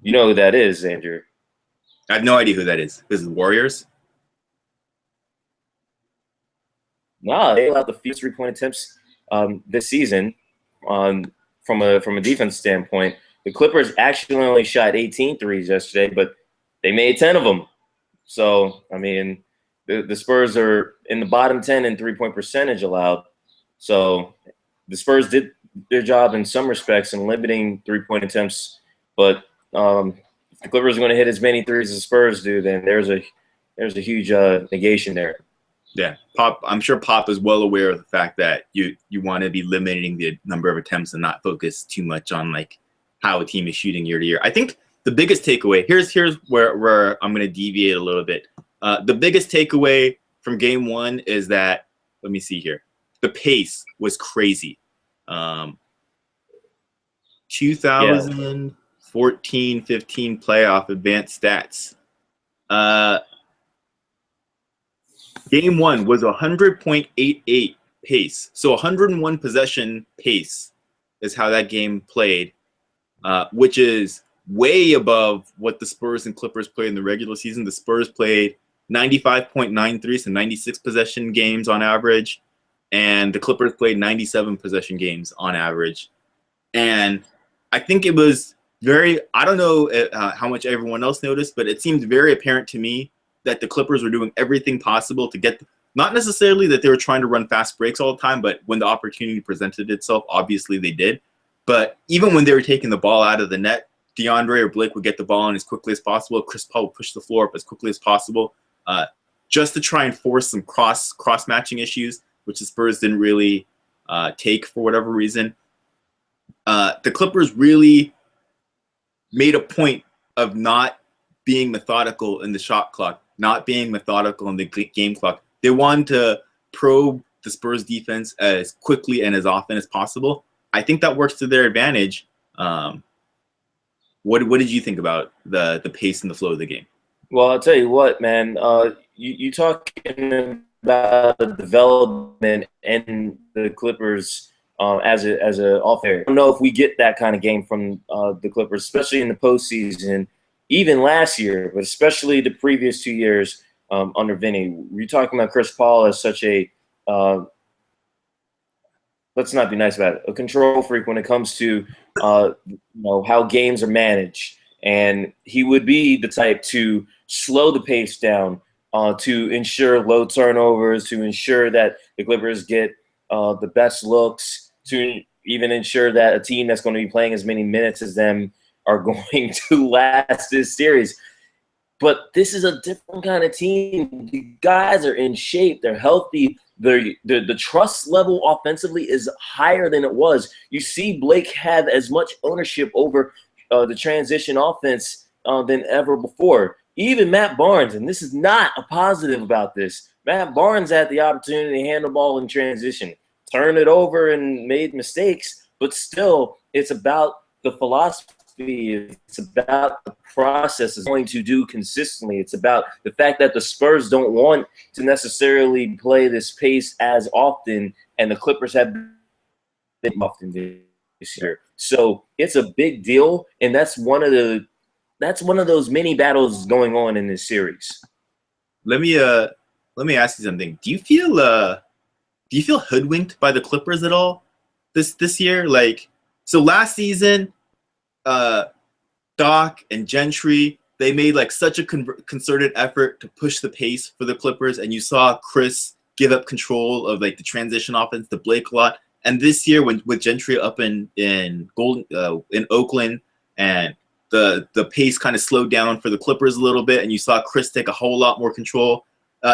you know who that is, Andrew? I have no idea who that is. Is it the Warriors? No, they allowed the fewest three-point attempts this season from a defense standpoint. The Clippers actually only shot 18 threes yesterday, but they made 10 of them. So, I mean, the Spurs are in the bottom 10 in three-point percentage allowed. So the Spurs did their job in some respects in limiting three-point attempts. But if the Clippers are going to hit as many threes as the Spurs do, then there's a huge negation there. Yeah, I'm sure Pop is well aware of the fact that you want to be limiting the number of attempts and not focus too much on how a team is shooting year to year. I think the biggest takeaway, here's where I'm going to deviate a little bit. The biggest takeaway from Game 1 is that, let me see here, the pace was crazy. 2014-15 playoff advanced stats. Uh, Game one was 100.88 pace. So 101 possession pace is how that game played, which is way above what the Spurs and Clippers played in the regular season. The Spurs played 95.93, so 96 possession games on average, and the Clippers played 97 possession games on average. And I think it was very, I don't know how much everyone else noticed, but it seemed very apparent to me that the Clippers were doing everything possible to get, not necessarily that they were trying to run fast breaks all the time, but when the opportunity presented itself, obviously they did. But even when they were taking the ball out of the net, DeAndre or Blake would get the ball in as quickly as possible. Chris Paul would push the floor up as quickly as possible, just to try and force some cross matching issues, which the Spurs didn't really take for whatever reason. The Clippers really made a point of not being methodical in the shot clock, not being methodical in the game clock. They wanted to probe the Spurs defense as quickly and as often as possible. I think that works to their advantage. What did you think about the pace and the flow of the game? Well, I'll tell you what, man. You talking about the development and the Clippers as a off-air. I don't know if we get that kind of game from the Clippers, especially in the postseason, even last year, but especially the previous 2 years under Vinny. You're talking about Chris Paul as such a let's not be nice about it, a control freak when it comes to how games are managed. And he would be the type to slow the pace down, to ensure low turnovers, to ensure that the Clippers get the best looks, to even ensure that a team that's going to be playing as many minutes as them are going to last this series. But this is a different kind of team. The guys are in shape. They're healthy. The trust level offensively is higher than it was. You see Blake have as much ownership over the transition offense than ever before. Even Matt Barnes, and this is not a positive about this, Matt Barnes had the opportunity to hand the ball in transition, turn it over and made mistakes, but still it's about the philosophy. It's about the process is going to do consistently. It's about the fact that the Spurs don't want to necessarily play this pace as often, and the Clippers have been often this year. So it's a big deal, and that's one of those mini battles going on in this series. Let me ask you something. Do you feel hoodwinked by the Clippers at all this year? Like, so last season, Doc and Gentry, they made like such a concerted effort to push the pace for the Clippers, and you saw Chris give up control of like the transition offense to Blake a lot. And this year, with Gentry up in Oakland, and the pace kind of slowed down for the Clippers a little bit, and you saw Chris take a whole lot more control.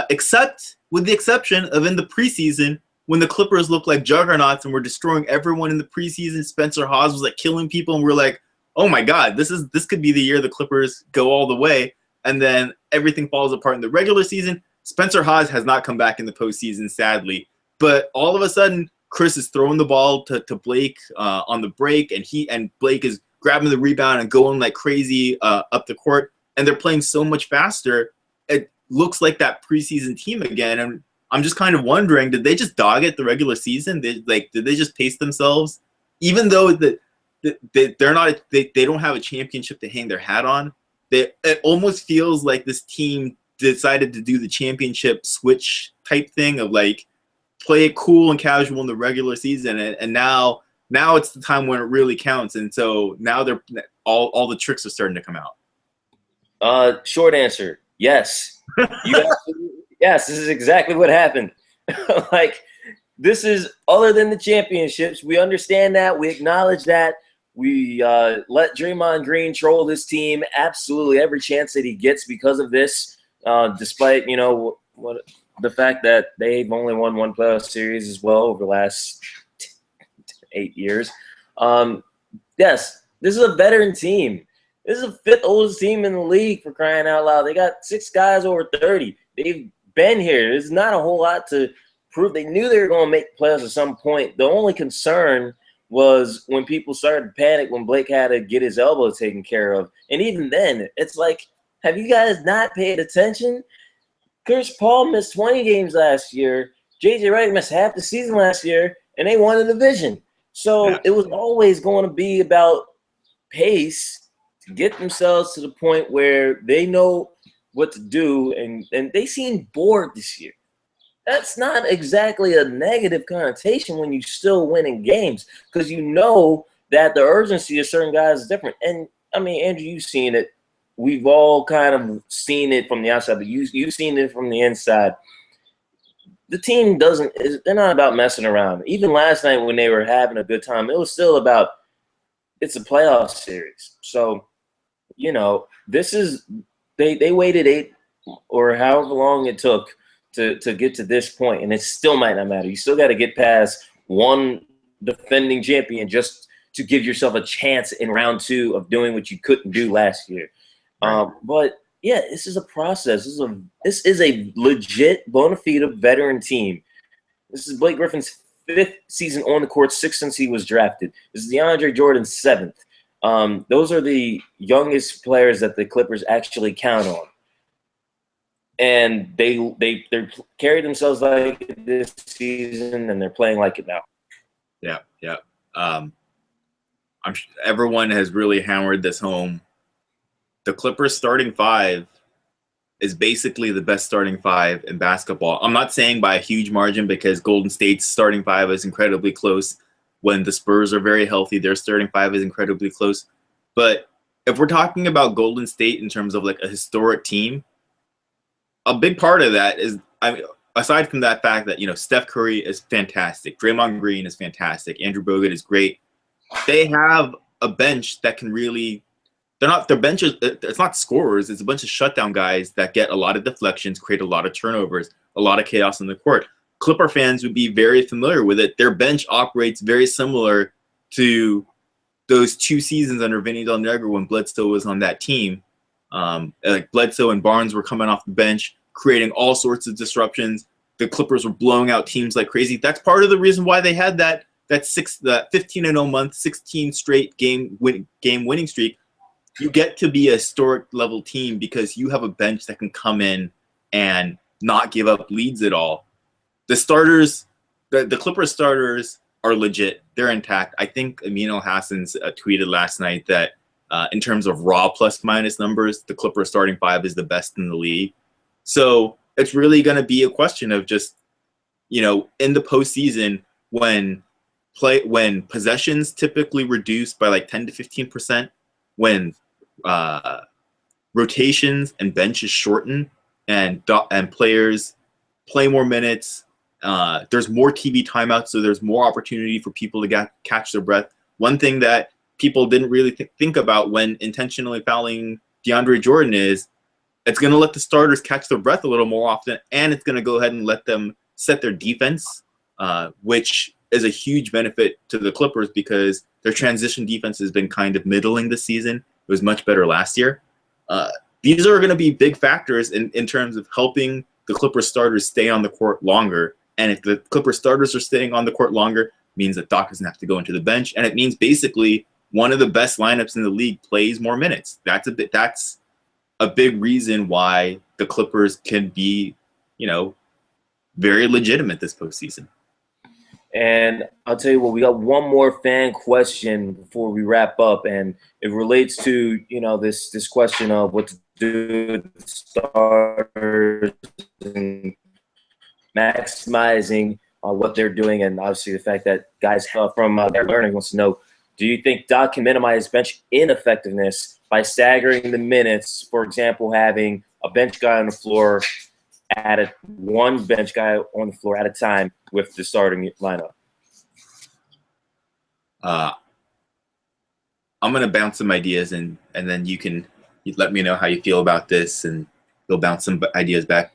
Except with the exception of in the preseason, when the Clippers looked like juggernauts and were destroying everyone in the preseason. Spencer Hawes was like killing people, and we're like, oh my God, this could be the year the Clippers go all the way. And then everything falls apart in the regular season. Spencer Hawes has not come back in the postseason, sadly. But all of a sudden, Chris is throwing the ball to Blake on the break, and Blake is grabbing the rebound and going like crazy up the court. And they're playing so much faster. It looks like that preseason team again. And I'm just kind of wondering, did they just dog it the regular season? Did they just pace themselves? Even though they don't have a championship to hang their hat on. It almost feels like this team decided to do the championship switch type thing of like play it cool and casual in the regular season, and now it's the time when it really counts. And so now they're all the tricks are starting to come out. Short answer, yes. Yes, this is exactly what happened. Like, this is other than the championships. We understand that. We acknowledge that. We let Draymond Green troll this team absolutely every chance that he gets because of this, despite, the fact that they've only won one playoff series as well over the last 8 years. Yes, this is a veteran team. This is the fifth oldest team in the league, for crying out loud. They got 6 guys over 30. They've been here. There's not a whole lot to prove. They knew they were going to make the playoffs at some point. The only concern was when people started to panic when Blake had to get his elbow taken care of. And even then, it's like Have you guys not paid attention? Chris Paul missed 20 games last year. JJ Wright missed half the season last year, and they won the division. So it was always going to be about pace to get themselves to the point where they know what to do, and they seem bored this year. That's not exactly a negative connotation when you still winning games, because you know that the urgency of certain guys is different. And I mean, Andrew, you've seen it. We've all kind of seen it from the outside, but you've seen it from the inside. The team doesn't – they're not about messing around. Even last night when they were having a good time, it was still about it's a playoff series. So, you know, this is they waited 8 or however long it took to get to this point, and it still might not matter. You still got to get past one defending champion just to give yourself a chance in round 2 of doing what you couldn't do last year. But yeah, this is a process. This is a legit bona fide veteran team. This is Blake Griffin's 5th season on the court, 6th since he was drafted. This is DeAndre Jordan's 7th. Those are the youngest players that the Clippers actually count on. And they carry themselves like it this season, and they're playing like it now. Yeah. Everyone has really hammered this home. The Clippers starting 5 is basically the best starting 5 in basketball. I'm not saying by a huge margin, because Golden State's starting 5 is incredibly close. When the Spurs are very healthy, their starting 5 is incredibly close. But if we're talking about Golden State in terms of like a historic team, a big part of that is, I mean, aside from that fact that, you know, Steph Curry is fantastic, Draymond Green is fantastic, Andrew Bogut is great, they have a bench that can really – their bench is, it's not scorers, it's a bunch of shutdown guys that get a lot of deflections, create a lot of turnovers, a lot of chaos on the court. Clipper fans would be very familiar with it. Their bench operates very similar to those 2 seasons under Vinny Del Negro when Bledsoe was on that team. Like Bledsoe and Barnes were coming off the bench, creating all sorts of disruptions. The Clippers were blowing out teams like crazy. That's part of the reason why they had that 15-0 month, 16 straight game winning streak. You get to be a historic level team because you have a bench that can come in and not give up leads at all. The starters, the Clippers starters are legit. They're intact. I think Amin Al-Hassan's tweeted last night that in terms of raw plus-minus numbers, the Clippers starting 5 is the best in the league. So it's really going to be a question of just, you know, in the postseason when possessions typically reduce by like 10 to 15%, when rotations and benches shorten and players play more minutes, there's more TV timeouts, so there's more opportunity for people to catch their breath. One thing that people didn't really think about when intentionally fouling DeAndre Jordan is it's going to let the starters catch their breath a little more often, and it's going to go ahead and let them set their defense, which is a huge benefit to the Clippers because their transition defense has been kind of middling this season. It was much better last year. These are going to be big factors in terms of helping the Clippers starters stay on the court longer. And if the Clippers starters are staying on the court longer, it means that Doc doesn't have to go into the bench. And it means basically one of the best lineups in the league plays more minutes. That's a big reason why the Clippers can be, you know, very legitimate this postseason. And I'll tell you what, we got one more fan question before we wrap up, and it relates to, you know, this question of what to do with the starters and maximizing what they're doing, and obviously the fact that guys from their learning wants to know, do you think Doc can minimize bench ineffectiveness by staggering the minutes, for example, having a bench guy on the floor one bench guy on the floor at a time with the starting lineup? I'm going to bounce some ideas and then you let me know how you feel about this, and you'll bounce some ideas back.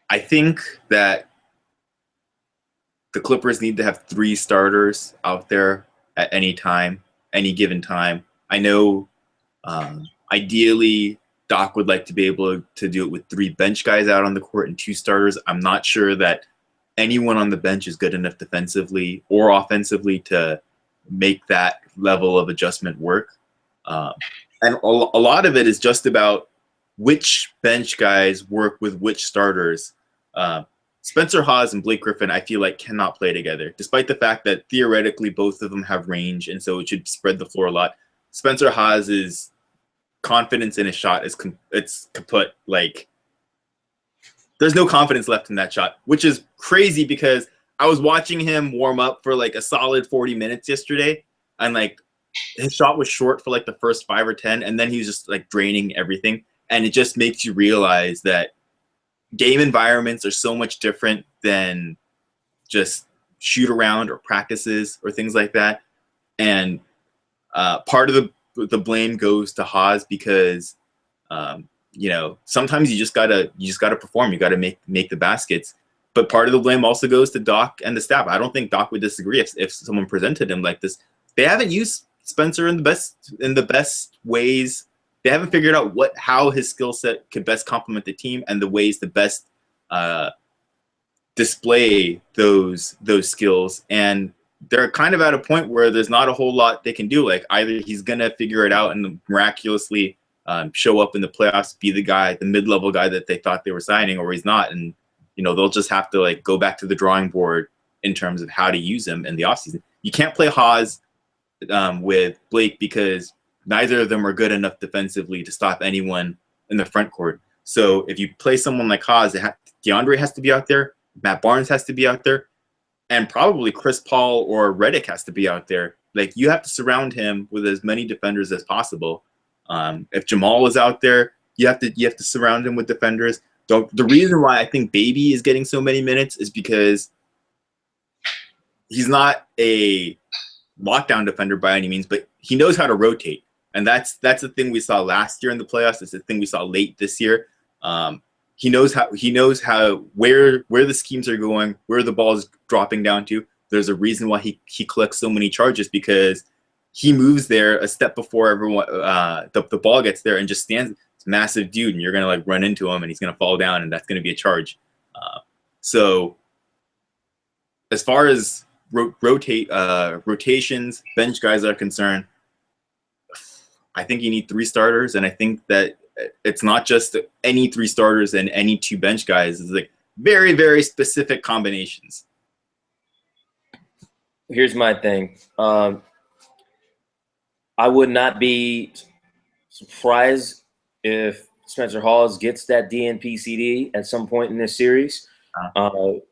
I think that the Clippers need to have 3 starters out there at any given time. I know ideally Doc would like to be able to do it with 3 bench guys out on the court and 2 starters. I'm not sure that anyone on the bench is good enough defensively or offensively to make that level of adjustment work. And a lot of it is just about which bench guys work with which starters. Uh, Spencer Hawes and Blake Griffin, I feel like, cannot play together, despite the fact that theoretically both of them have range, and so it should spread the floor a lot. Spencer Hawes' confidence in his shot is it's kaput. Like, there's no confidence left in that shot, which is crazy because I was watching him warm up for like a solid 40 minutes yesterday, and like his shot was short for like the first 5 or 10, and then he was just like draining everything. And it just makes you realize that game environments are so much different than just shoot around or practices or things like that. And part of the blame goes to Haas because sometimes you just gotta perform. You gotta make the baskets. But part of the blame also goes to Doc and the staff. I don't think Doc would disagree if someone presented him like this. They haven't used Spencer in the best ways. They haven't figured out how his skill set could best complement the team and the ways to best display those skills. And they're kind of at a point where there's not a whole lot they can do. Like, either he's gonna figure it out and miraculously show up in the playoffs, be the mid-level guy that they thought they were signing, or he's not. And they'll just have to like go back to the drawing board in terms of how to use him in the offseason. You can't play Haas with Blake because neither of them are good enough defensively to stop anyone in the front court. So if you play someone like Haas, DeAndre has to be out there, Matt Barnes has to be out there, and probably Chris Paul or Redick has to be out there. Like, you have to surround him with as many defenders as possible. If Jamal is out there, you have to surround him with defenders. The reason why I think Baby is getting so many minutes is because he's not a lockdown defender by any means, but he knows how to rotate. And that's the thing we saw last year in the playoffs. It's the thing we saw late this year. He knows how where the schemes are going, where the ball is dropping down to. There's a reason why he collects so many charges, because he moves there a step before everyone the ball gets there and just stands. It's a massive dude, and you're gonna like run into him, and he's gonna fall down, and that's gonna be a charge. So as far as rotations, bench guys are concerned, I think you need 3 starters, and I think that it's not just any 3 starters and any 2 bench guys. It's like very, very specific combinations. Here's my thing. I would not be surprised if Spencer Hawes gets that DNP-CD at some point in this series.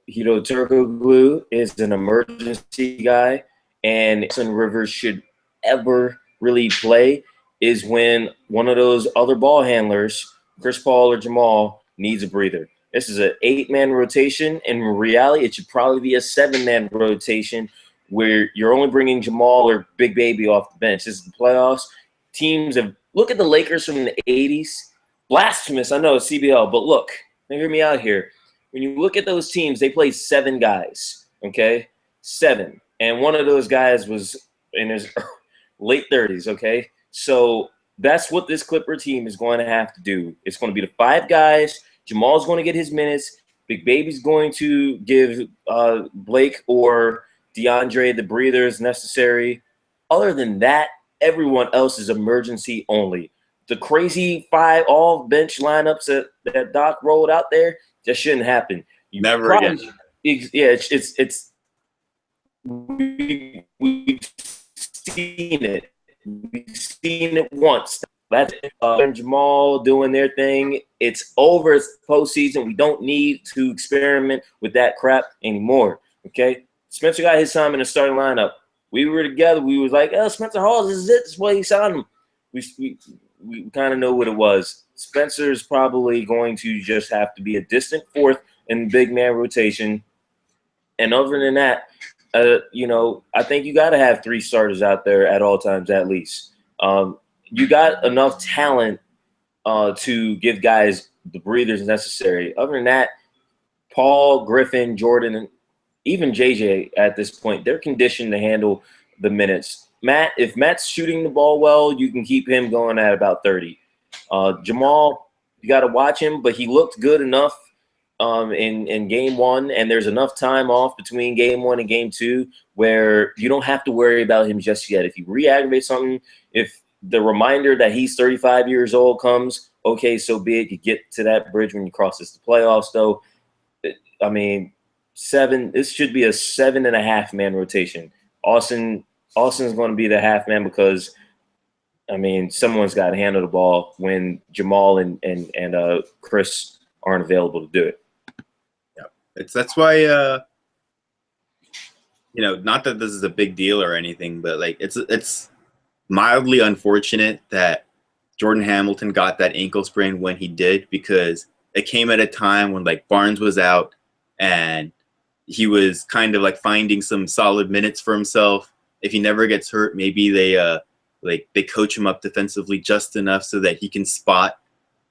Hito Turkoglu is an emergency guy, and Rivers should ever really play is when one of those other ball handlers, Chris Paul or Jamal, needs a breather. This is an 8-man rotation. In reality, it should probably be a 7-man rotation where you're only bringing Jamal or Big Baby off the bench. This is the playoffs. Teams have – look at the Lakers from the 80s. Blasphemous, I know, CBL, but look, hear me out here. When you look at those teams, they played 7 guys, okay? 7. And one of those guys was in his late 30s, okay? So that's what this Clipper team is going to have to do. It's going to be the 5 guys. Jamal's going to get his minutes. Big Baby's going to give Blake or DeAndre the breathers necessary. Other than that, everyone else is emergency only. The crazy 5 all-bench lineups that Doc rolled out there, that shouldn't happen. Never again. Yeah, it's we've seen it. We've seen it once. That's Jamal doing their thing. It's over. It's postseason. We don't need to experiment with that crap anymore. Okay? Spencer got his time in the starting lineup. We were together. We was like, oh, Spencer Hawes, this is it. This is why he signed him. We kind of know what it was. Spencer's probably going to just have to be a distant 4th in big man rotation. And other than that, I think you got to have 3 starters out there at all times at least. You got enough talent to give guys the breathers necessary. Other than that, Paul, Griffin, Jordan, and even JJ at this point, they're conditioned to handle the minutes. If Matt's shooting the ball well, you can keep him going at about 30. Jamal, you got to watch him, but he looked good enough in game 1, and there's enough time off between game 1 and game 2 where you don't have to worry about him just yet. If you re-aggravate something, if the reminder that he's 35 years old comes, okay, so be it. You get to that bridge when you cross this the playoffs, though. I mean, this should be a 7.5-man rotation. Austin's going to be the half man because, I mean, someone's got to handle the ball when Jamal and Chris aren't available to do it. Yeah, that's why not that this is a big deal or anything, but like it's mildly unfortunate that Jordan Hamilton got that ankle sprain when he did, because it came at a time when like Barnes was out and he was kind of like finding some solid minutes for himself. If he never gets hurt, maybe they coach him up defensively just enough so that he can spot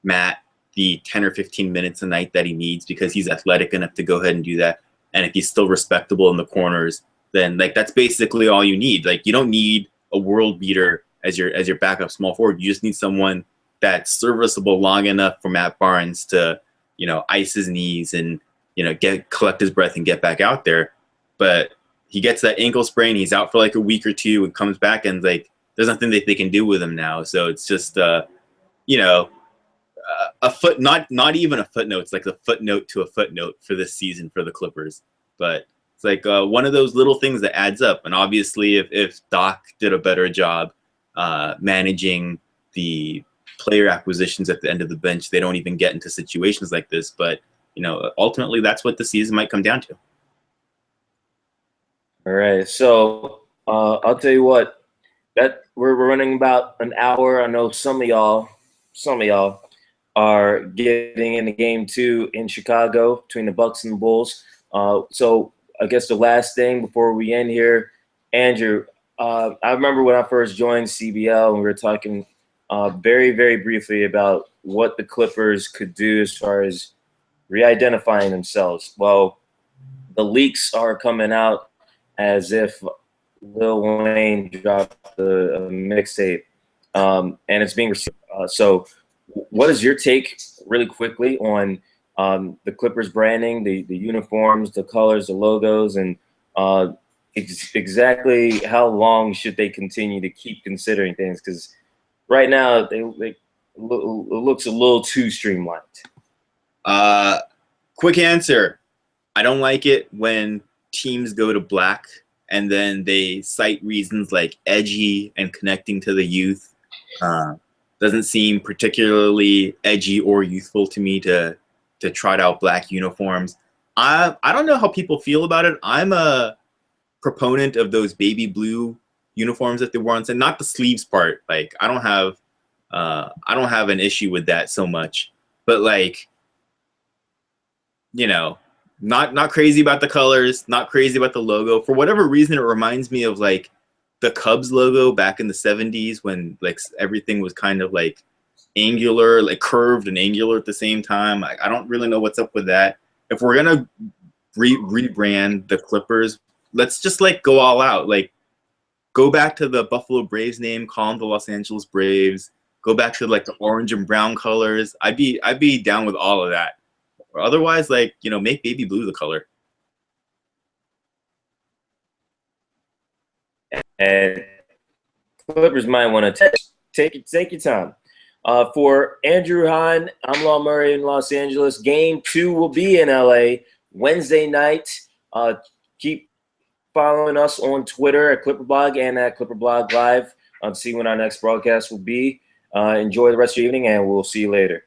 Matt the 10 or 15 minutes a night that he needs, because he's athletic enough to go ahead and do that. And if he's still respectable in the corners, then like that's basically all you need. Like you don't need a world beater as your backup small forward. You just need someone that's serviceable long enough for Matt Barnes to, ice his knees and, collect his breath and get back out there. But he gets that ankle sprain, he's out for like a week or two and comes back, and like there's nothing that they can do with him now. So it's just a not even a footnote. It's like a footnote to a footnote for this season for the Clippers. But it's like one of those little things that adds up. And obviously, if Doc did a better job managing the player acquisitions at the end of the bench, they don't even get into situations like this. But ultimately, that's what the season might come down to. All right, so I'll tell you what, that we're running about an hour. I know some of y'all are getting into game 2 in Chicago between the Bucks and the Bulls. So I guess the last thing before we end here, Andrew, I remember when I first joined CBL and we were talking very, very briefly about what the Clippers could do as far as re-identifying themselves. Well, the leaks are coming out as if Lil Wayne dropped a mixtape, and it's being received. So what is your take really quickly on the Clippers branding, the uniforms, the colors, the logos, and exactly how long should they continue to keep considering things? Because right now it looks a little too streamlined. Quick answer. I don't like it when teams go to black and then they cite reasons like edgy and connecting to the youth. Doesn't seem particularly edgy or youthful to me to trot out black uniforms. I don't know how people feel about it. I'm a proponent of those baby blue uniforms that they wore on, and not the sleeves part. Like I don't have an issue with that so much, but like, not crazy about the colors, not crazy about the logo. For whatever reason, it reminds me of like the Cubs logo back in the 70s when like everything was kind of like angular, like curved and angular at the same time. I don't really know what's up with that. If we're gonna rebrand the Clippers, let's just like go all out. Like go back to the Buffalo Braves name, call them the Los Angeles Braves. Go back to like the orange and brown colors. I'd be down with all of that. Or otherwise, like, make baby blue the color. And Clippers might want to take your time. For Andrew Hahn, I'm Law Murray in Los Angeles. Game 2 will be in LA Wednesday night. Keep following us on Twitter at ClipperBlog and at ClipperBlog Live to see when our next broadcast will be. Enjoy the rest of your evening, and we'll see you later.